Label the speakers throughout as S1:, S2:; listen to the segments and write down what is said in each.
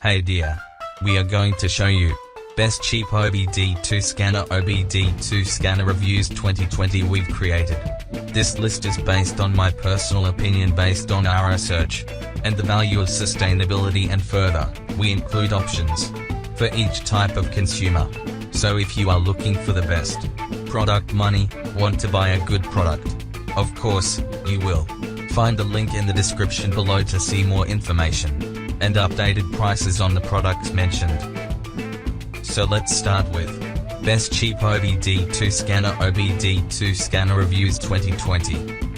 S1: Hey dear. We are going to show you best cheap OBD2 scanner OBD2 scanner reviews 2020 we've created. This list is based on my personal opinion based on our research and the value of sustainability, and further, we include options for each type of consumer. So if you are looking for the best product money, want to buy a good product, of course, you will find the link in the description below to see more information and updated prices on the products mentioned. So let's start with best cheap OBD2 scanner OBD2 scanner reviews 2020.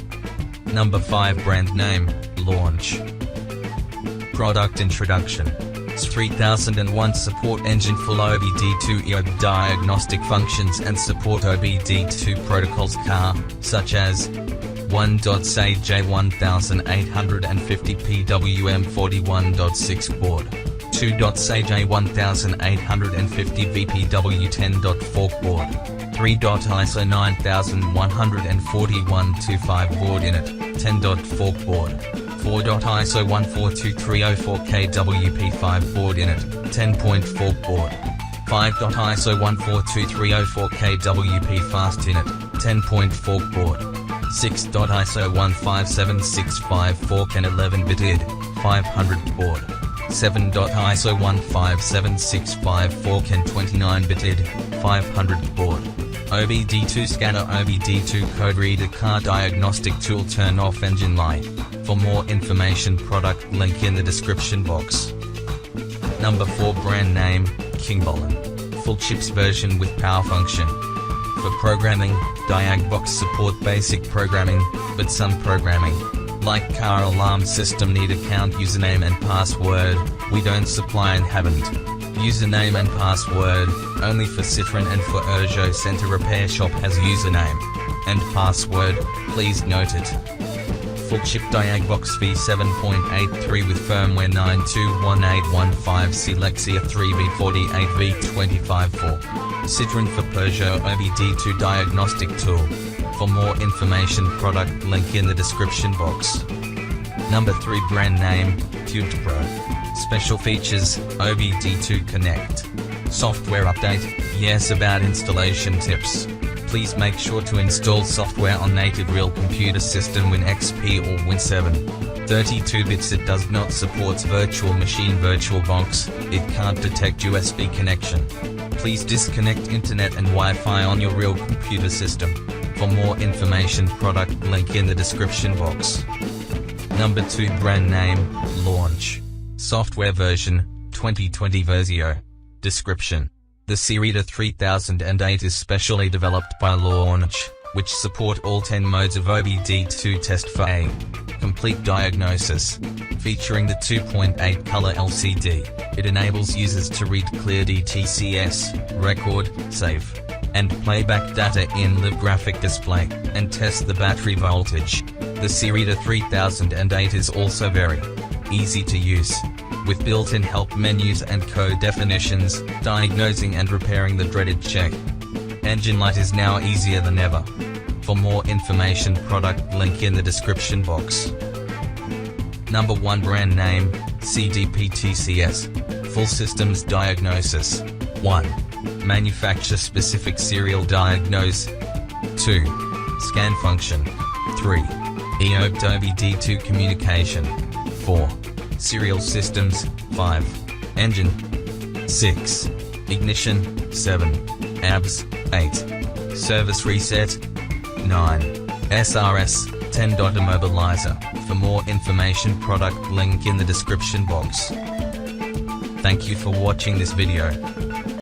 S1: Number 5 brand name, launch. Product introduction. X431 support engine full OBD2 diagnostic functions and support OBD2 protocols car, such as 1.say J1850 PWM41.6 board, 2.say J1850 VPW10.4 board, 3.ISO 9141-25 board init, 10.4 board, 4.ISO 142304 KWP5 board init, 10.4 board, 5.ISO 142304 KWP fast init, 10.4 board, 6.ISO 157654 CAN 11-bit ID, 500 board, 7.ISO 15765 CAN 29-bit ID, 500 board. OBD2 scanner OBD2 code reader car diagnostic tool turn off engine light. For more information product link in the description box. Number 4 brand name, Kingbollen. Full chips version with power function. For programming, Diagbox support basic programming, but some programming, like car alarm system need account username and password, we don't supply and haven't. Username and password, only for Citroen and for Peugeot Center Repair Shop has username and password, please note it. Full chip Diagbox V7.83 with firmware 921815C Lexia 3B48V254. Citroen for Peugeot OBD2 diagnostic tool. For more information product link in the description box. Number 3 brand name, Peugeot Pro. Special features, OBD2 Connect. Software update, yes about installation tips. Please make sure to install software on native real computer system Win XP or Win 7. 32 bits it does not support virtual machine VirtualBox, it can't detect USB connection. Please disconnect internet and Wi-Fi on your real computer system. For more information product link in the description box. Number 2 brand name, launch. Software version, 2020 Versio. Description. The CR3008 is specially developed by Launch, which support all 10 modes of OBD2 test for a complete diagnosis. Featuring the 2.8 color LCD, it enables users to read clear DTCS, record, save, and playback data in live graphic display, and test the battery voltage. The CR3008 is also very easy to use, with built-in help menus and code definitions, diagnosing and repairing the dreaded check engine light is now easier than ever. For more information product link in the description box. Number 1 brand name, CDPTCS. Full systems diagnosis. 1. Manufacturer specific serial diagnose. 2. Scan function. 3. OBD2 communication. 4. Serial systems. 5. Engine. 6. Ignition. 7. ABS. 8. Service reset. 9. SRS. 10. Immobilizer. For more information product link in the description box. Thank you for watching this video.